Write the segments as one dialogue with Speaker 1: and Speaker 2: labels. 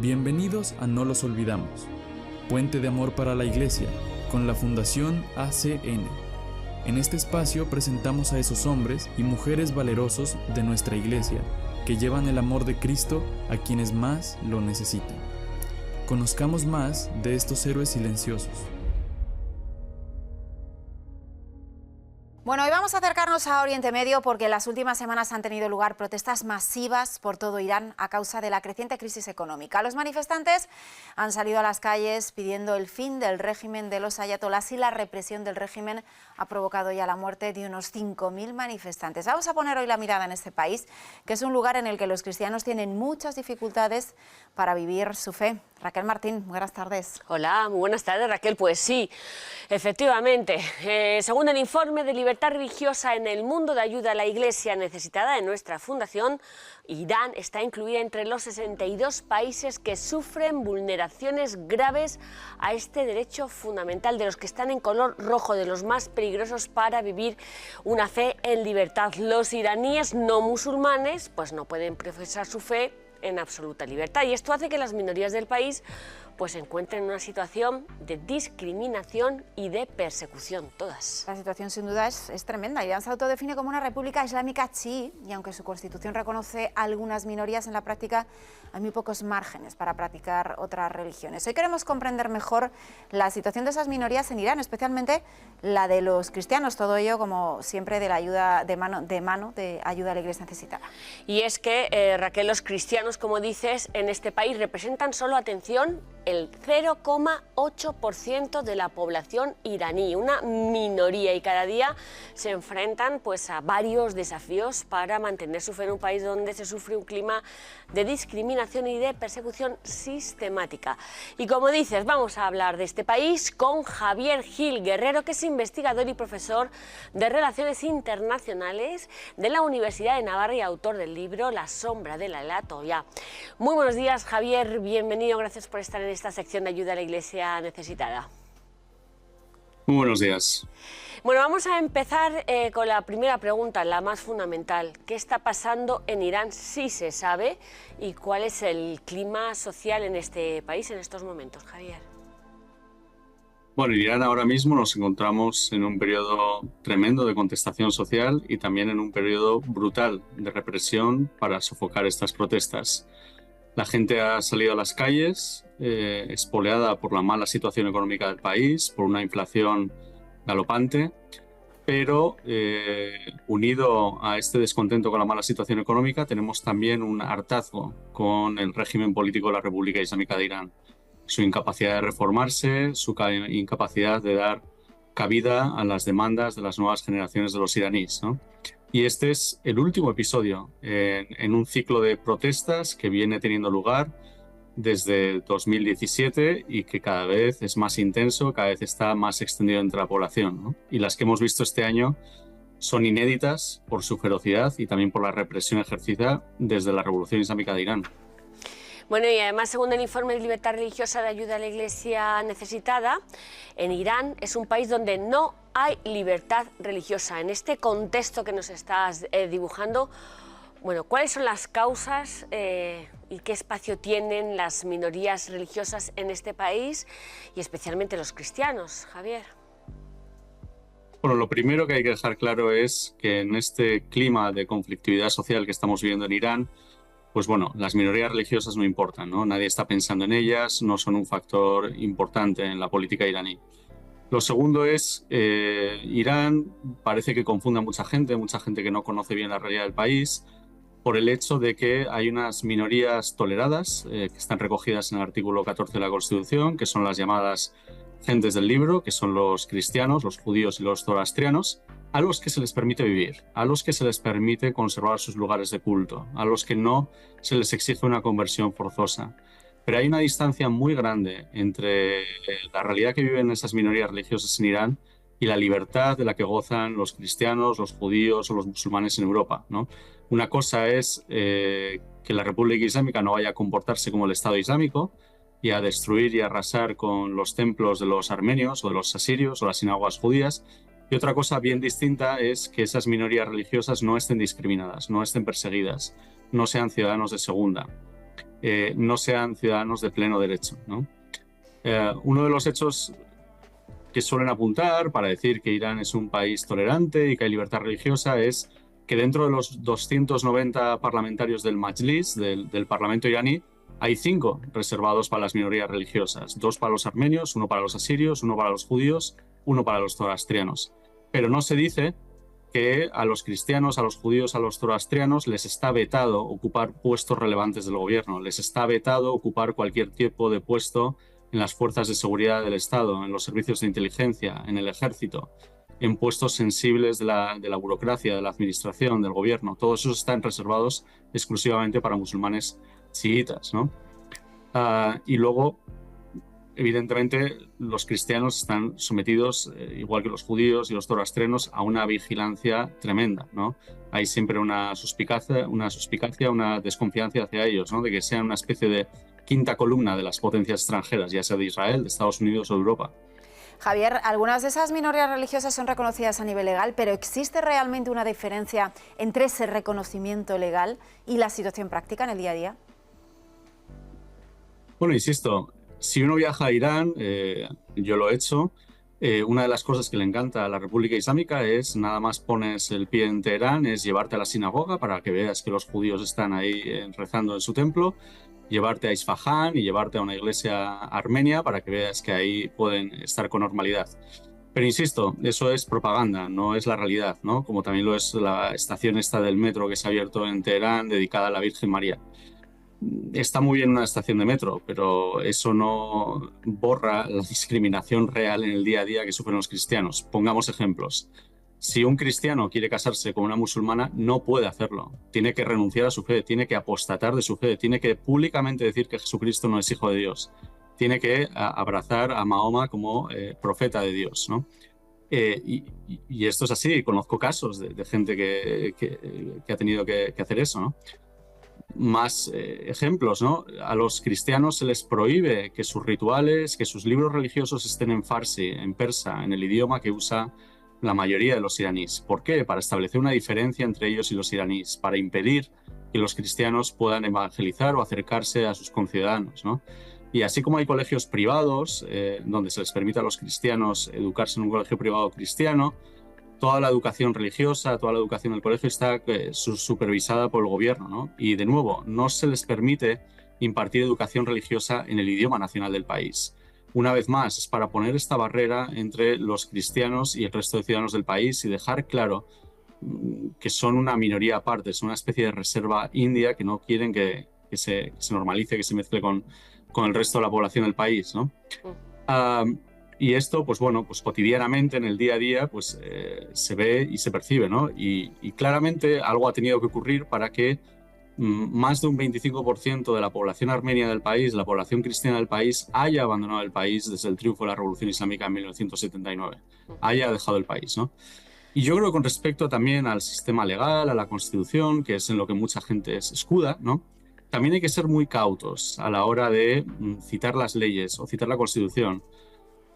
Speaker 1: Bienvenidos a No los olvidamos, puente de amor para la Iglesia, con la Fundación ACN. En este espacio presentamos a esos hombres y mujeres valerosos de nuestra Iglesia que llevan el amor de Cristo a quienes más lo necesitan. Conozcamos más de estos héroes silenciosos.
Speaker 2: Bueno, hoy vamos a acercarnos a Oriente Medio porque en las últimas semanas han tenido lugar protestas masivas por todo Irán a causa de la creciente crisis económica. Los manifestantes han salido a las calles pidiendo el fin del régimen de los ayatolás y la represión del régimen ha provocado ya la muerte de unos 5.000 manifestantes. Vamos a poner hoy la mirada en este país, que es un lugar en el que los cristianos tienen muchas dificultades para vivir su fe. Raquel Martín, buenas tardes.
Speaker 3: Hola, muy buenas tardes, Raquel. Pues sí, efectivamente, según el informe de libertad religiosa en el mundo de ayuda a la Iglesia necesitada de nuestra fundación, Irán está incluida entre los 62 países que sufren vulneraciones graves a este derecho fundamental, de los que están en color rojo, de los más peligrosos para vivir una fe en libertad. Los iraníes no musulmanes pues no pueden profesar su fe en absoluta libertad, y esto hace que las minorías del país pues se encuentren en una situación de discriminación y de persecución, todas.
Speaker 2: La situación sin duda es tremenda. Irán se autodefine como una república islámica chií y aunque su constitución reconoce algunas minorías, en la práctica hay muy pocos márgenes para practicar otras religiones. Hoy queremos comprender mejor la situación de esas minorías en Irán, especialmente la de los cristianos, todo ello como siempre de la ayuda de mano de ayuda a la Iglesia necesitada.
Speaker 3: Y es que, Raquel, los cristianos, como dices, en este país representan solo, atención, el 0,8% de la población iraní, una minoría, y cada día se enfrentan pues a varios desafíos para mantener su fe en un país donde se sufre un clima de discriminación y de persecución sistemática. Y como dices, vamos a hablar de este país con Javier Gil Guerrero, que es investigador y profesor de Relaciones Internacionales de la Universidad de Navarra y autor del libro La sombra de la Alatoya. Muy buenos días, Javier, bienvenido, gracias por estar en esta sección de ayuda a la Iglesia necesitada.
Speaker 4: Muy buenos días.
Speaker 3: Bueno, vamos a empezar con la primera pregunta, la más fundamental. ¿Qué está pasando en Irán? Sí se sabe. ¿Y cuál es el clima social en este país en estos momentos, Javier?
Speaker 4: Bueno, en Irán ahora mismo nos encontramos en un periodo tremendo de contestación social y también en un periodo brutal de represión para sofocar estas protestas. La gente ha salido a las calles, espoleada por la mala situación económica del país, por una inflación galopante, pero unido a este descontento con la mala situación económica tenemos también un hartazgo con el régimen político de la República Islámica de Irán. Su incapacidad de reformarse, su incapacidad de dar cabida a las demandas de las nuevas generaciones de los iraníes, ¿no? Y este es el último episodio en un ciclo de protestas que viene teniendo lugar desde 2017 y que cada vez es más intenso, cada vez está más extendido entre la población, ¿no? Y las que hemos visto este año son inéditas por su ferocidad y también por la represión ejercida desde la Revolución Islámica de Irán.
Speaker 3: Bueno, y además, según el informe de libertad religiosa de ayuda a la Iglesia necesitada, en Irán es un país donde no hay libertad religiosa. En este contexto que nos estás dibujando, bueno, ¿cuáles son las causas y qué espacio tienen las minorías religiosas en este país y especialmente los cristianos, Javier?
Speaker 4: Bueno, lo primero que hay que dejar claro es que en este clima de conflictividad social que estamos viviendo en Irán, pues bueno, las minorías religiosas no importan, ¿no? Nadie está pensando en ellas, no son un factor importante en la política iraní. Lo segundo es, Irán parece que confunde a mucha gente que no conoce bien la realidad del país, por el hecho de que hay unas minorías toleradas que están recogidas en el artículo 14 de la Constitución, que son las llamadas gentes del libro, que son los cristianos, los judíos y los zoroastrianos, a los que se les permite vivir, a los que se les permite conservar sus lugares de culto, a los que no se les exige una conversión forzosa. Pero hay una distancia muy grande entre la realidad que viven esas minorías religiosas en Irán y la libertad de la que gozan los cristianos, los judíos o los musulmanes en Europa, ¿no? Una cosa es que la República Islámica no vaya a comportarse como el Estado Islámico y a destruir y arrasar con los templos de los armenios o de los asirios o las sinagogas judías. Y otra cosa bien distinta es que esas minorías religiosas no estén discriminadas, no estén perseguidas, no sean ciudadanos de segunda. no sean ciudadanos de pleno derecho, ¿no? Uno de los hechos que suelen apuntar para decir que Irán es un país tolerante y que hay libertad religiosa es que dentro de los 290 parlamentarios del Majlis, del Parlamento iraní, hay 5 reservados para las minorías religiosas, 2 para los armenios, 1 para los asirios, 1 para los judíos, 1 para los zoroastrianos. Pero no se dice que a los cristianos, a los judíos, a los zoroastrianos les está vetado ocupar puestos relevantes del gobierno, les está vetado ocupar cualquier tipo de puesto en las fuerzas de seguridad del Estado, en los servicios de inteligencia, en el ejército, en puestos sensibles de la burocracia, de la administración, del gobierno. Todos esos están reservados exclusivamente para musulmanes chiitas, ¿no? Y luego, evidentemente, los cristianos están sometidos, igual que los judíos y los zoroastrianos, a una vigilancia tremenda, ¿no? Hay siempre una suspicacia, una desconfianza hacia ellos, ¿no? De que sean una especie de quinta columna de las potencias extranjeras, ya sea de Israel, de Estados Unidos o de Europa.
Speaker 2: Javier, algunas de esas minorías religiosas son reconocidas a nivel legal, pero ¿existe realmente una diferencia entre ese reconocimiento legal y la situación práctica en el día a día?
Speaker 4: Bueno, insisto, si uno viaja a Irán, yo lo he hecho, una de las cosas que le encanta a la República Islámica es, nada más pones el pie en Teherán, es llevarte a la sinagoga para que veas que los judíos están ahí rezando en su templo, llevarte a Isfahán y llevarte a una iglesia armenia para que veas que ahí pueden estar con normalidad. Pero insisto, eso es propaganda, no es la realidad, ¿no? Como también lo es la estación esta del metro que se ha abierto en Teherán dedicada a la Virgen María. Está muy bien una estación de metro, pero eso no borra la discriminación real en el día a día que sufren los cristianos. Pongamos ejemplos. Si un cristiano quiere casarse con una musulmana, no puede hacerlo. Tiene que renunciar a su fe, tiene que apostatar de su fe, tiene que públicamente decir que Jesucristo no es hijo de Dios. Tiene que abrazar a Mahoma como profeta de Dios, ¿no? Y esto es así, conozco casos de gente que ha tenido que hacer eso, ¿no? Más ejemplos, ¿no? A los cristianos se les prohíbe que sus rituales, que sus libros religiosos estén en farsi, en persa, en el idioma que usa la mayoría de los iraníes. ¿Por qué? Para establecer una diferencia entre ellos y los iraníes, para impedir que los cristianos puedan evangelizar o acercarse a sus conciudadanos, ¿no? Y así como hay colegios privados donde se les permite a los cristianos educarse en un colegio privado cristiano, toda la educación religiosa, toda la educación del colegio está supervisada por el gobierno, ¿no? Y de nuevo, no se les permite impartir educación religiosa en el idioma nacional del país. Una vez más, es para poner esta barrera entre los cristianos y el resto de ciudadanos del país y dejar claro que son una minoría aparte, son una especie de reserva india que no quieren que se normalice, que se mezcle con el resto de la población del país, ¿no? Y esto, pues bueno, pues cotidianamente en el día a día pues se ve y se percibe, ¿no? Y claramente algo ha tenido que ocurrir para que más de un 25% de la población armenia del país, la población cristiana del país, haya abandonado el país desde el triunfo de la Revolución Islámica en 1979, haya dejado el país, ¿no? Y yo creo que con respecto también al sistema legal, a la Constitución, que es en lo que mucha gente se escuda, ¿no? También hay que ser muy cautos a la hora de citar las leyes o citar la Constitución,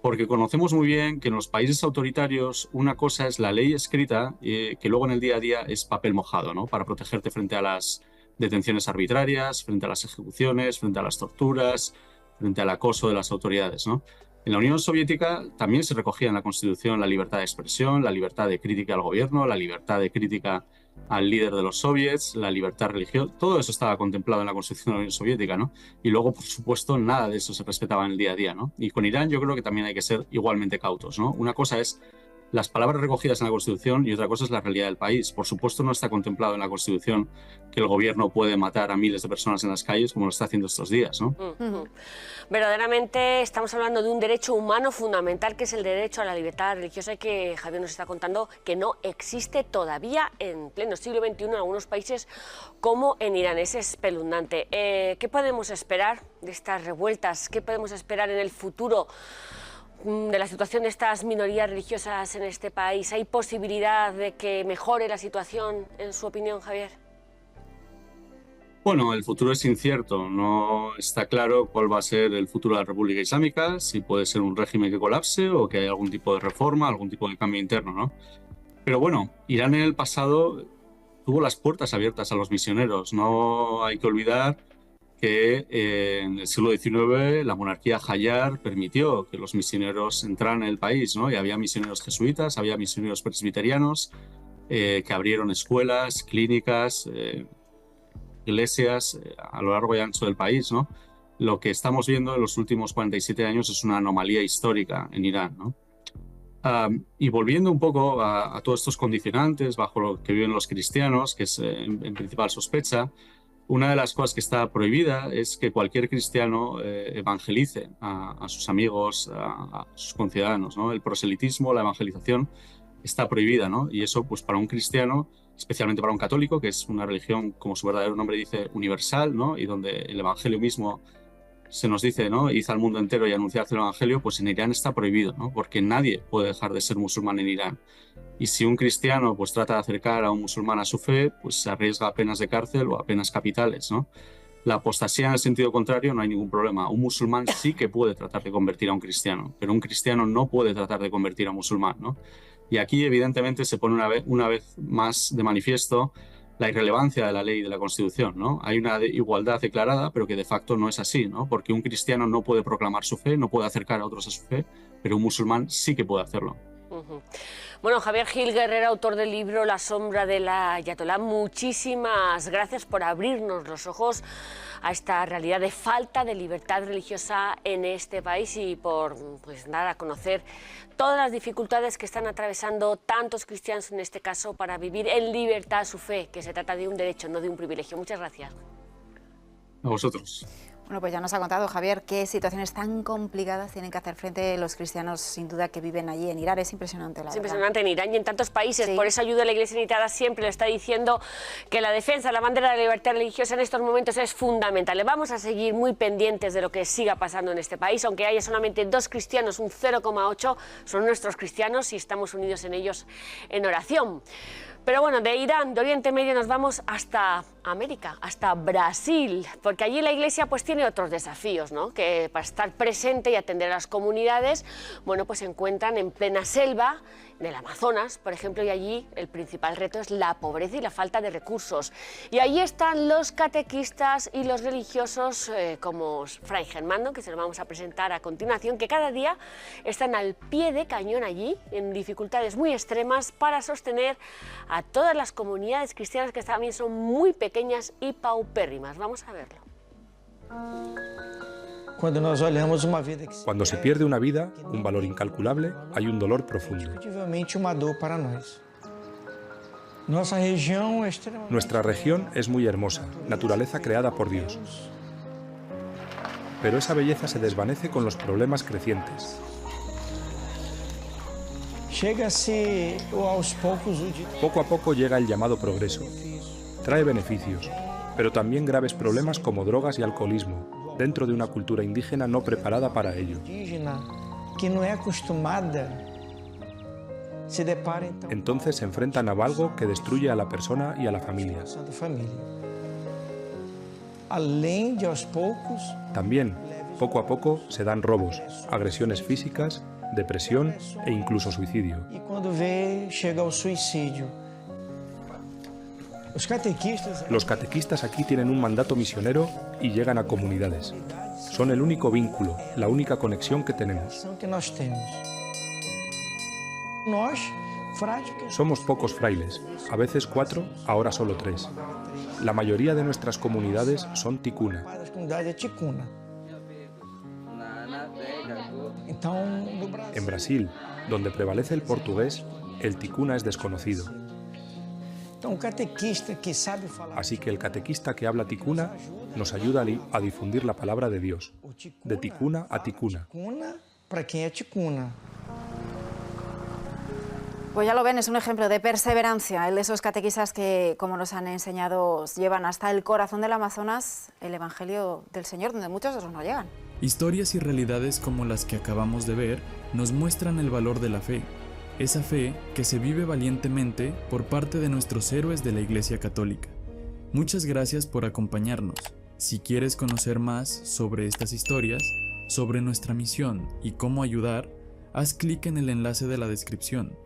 Speaker 4: porque conocemos muy bien que en los países autoritarios una cosa es la ley escrita, que luego en el día a día es papel mojado, ¿no? Para protegerte frente a las detenciones arbitrarias, frente a las ejecuciones, frente a las torturas, frente al acoso de las autoridades, ¿no? En la Unión Soviética también se recogía en la Constitución la libertad de expresión, la libertad de crítica al gobierno, la libertad de crítica al líder de los soviets, la libertad religiosa, todo eso estaba contemplado en la Constitución de la Unión Soviética, ¿no? Y luego, por supuesto, nada de eso se respetaba en el día a día, ¿no? Y con Irán yo creo que también hay que ser igualmente cautos, ¿no? Una cosa es las palabras recogidas en la Constitución y otra cosa es la realidad del país. Por supuesto, no está contemplado en la Constitución que el gobierno puede matar a miles de personas en las calles como lo está haciendo estos días, ¿no?
Speaker 3: Verdaderamente estamos hablando de un derecho humano fundamental, que es el derecho a la libertad religiosa, y que Javier nos está contando que no existe todavía en pleno siglo XXI en algunos países como en Irán. Es espeluznante. ¿Qué podemos esperar de estas revueltas? ¿Qué podemos esperar en el futuro de la situación de estas minorías religiosas en este país? ¿Hay posibilidad de que mejore la situación, en su opinión, Javier?
Speaker 4: Bueno, el futuro es incierto. No está claro cuál va a ser el futuro de la República Islámica, si puede ser un régimen que colapse o que haya algún tipo de reforma, algún tipo de cambio interno, ¿no? Pero bueno, Irán en el pasado tuvo las puertas abiertas a los misioneros. No hay que olvidar que en el siglo XIX la monarquía Hayar permitió que los misioneros entraran en el país, ¿no? Y había misioneros jesuitas, había misioneros presbiterianos que abrieron escuelas, clínicas, iglesias a lo largo y ancho del país, ¿no? Lo que estamos viendo en los últimos 47 años es una anomalía histórica en Irán, ¿no? Y volviendo un poco a todos estos condicionantes bajo lo que viven los cristianos, que es en principal sospecha, una de las cosas que está prohibida es que cualquier cristiano evangelice a sus amigos, a sus conciudadanos, ¿no? El proselitismo, la evangelización está prohibida, ¿no? Y eso, pues para un cristiano, especialmente para un católico, que es una religión, como su verdadero nombre dice, universal, ¿no? Y donde el evangelio mismo se nos dice, ¿no? Id al mundo entero y anunciad el evangelio, pues en Irán está prohibido, ¿no? Porque nadie puede dejar de ser musulmán en Irán. Y si un cristiano pues trata de acercar a un musulmán a su fe, pues se arriesga a penas de cárcel o a penas capitales, ¿no? La apostasía en el sentido contrario no hay ningún problema. Un musulmán sí que puede tratar de convertir a un cristiano, pero un cristiano no puede tratar de convertir a un musulmán, ¿no? Y aquí evidentemente se pone una vez más de manifiesto la irrelevancia de la ley y de la Constitución, ¿no? Hay una igualdad declarada, pero que de facto no es así, ¿no? Porque un cristiano no puede proclamar su fe, no puede acercar a otros a su fe, pero un musulmán sí que puede hacerlo.
Speaker 3: Bueno, Javier Gil Guerrero, autor del libro La sombra de la Ayatolá, muchísimas gracias por abrirnos los ojos a esta realidad de falta de libertad religiosa en este país y por dar a conocer todas las dificultades que están atravesando tantos cristianos en este caso para vivir en libertad su fe, que se trata de un derecho, no de un privilegio. Muchas gracias.
Speaker 4: A vosotros.
Speaker 2: Bueno, pues ya nos ha contado, Javier, qué situaciones tan complicadas tienen que hacer frente los cristianos, sin duda, que viven allí en Irán. Es impresionante, la verdad.
Speaker 3: Es impresionante en Irán y en tantos países.
Speaker 2: Sí.
Speaker 3: Por eso Ayuda a la Iglesia Necesitada siempre le está diciendo que la defensa, la bandera de la libertad religiosa en estos momentos es fundamental. Le vamos a seguir muy pendientes de lo que siga pasando en este país, aunque haya solamente 2 cristianos, un 0,8 son nuestros cristianos y estamos unidos en ellos en oración. Pero bueno, de Irán, de Oriente Medio, nos vamos hasta América, hasta Brasil, porque allí la Iglesia pues tiene otros desafíos, ¿no? Que para estar presente y atender a las comunidades, bueno, pues se encuentran en plena selva del Amazonas, por ejemplo, y allí el principal reto es la pobreza y la falta de recursos. Y allí están los catequistas y los religiosos como Fray Germano, que se lo vamos a presentar a continuación, que cada día están al pie de cañón allí, en dificultades muy extremas, para sostener a todas las comunidades cristianas que también son muy pequeñas y paupérrimas. Vamos a verlo.
Speaker 5: Cuando se pierde una vida, un valor incalculable, hay un dolor profundo. Nuestra región es muy hermosa, naturaleza creada por Dios. Pero esa belleza se desvanece con los problemas crecientes. Poco a poco llega el llamado progreso. Trae beneficios, pero también graves problemas como drogas y alcoholismo, dentro de una cultura indígena no preparada para ello. Entonces se enfrentan a algo que destruye a la persona y a la familia. También, poco a poco, se dan robos, agresiones físicas, depresión e incluso suicidio. Los catequistas aquí tienen un mandato misionero y llegan a comunidades. Son el único vínculo, la única conexión que tenemos. Somos pocos frailes, a veces 4, ahora solo 3. La mayoría de nuestras comunidades son ticuna. En Brasil, donde prevalece el portugués, el ticuna es desconocido. Así que el catequista que habla ticuna nos ayuda a difundir la palabra de Dios, de ticuna a ticuna.
Speaker 2: Pues ya lo ven, es un ejemplo de perseverancia, el de esos catequistas que, como nos han enseñado, llevan hasta el corazón del Amazonas el Evangelio del Señor, donde muchos otros no llegan.
Speaker 1: Historias y realidades como las que acabamos de ver nos muestran el valor de la fe. Esa fe que se vive valientemente por parte de nuestros héroes de la Iglesia Católica. Muchas gracias por acompañarnos. Si quieres conocer más sobre estas historias, sobre nuestra misión y cómo ayudar, haz clic en el enlace de la descripción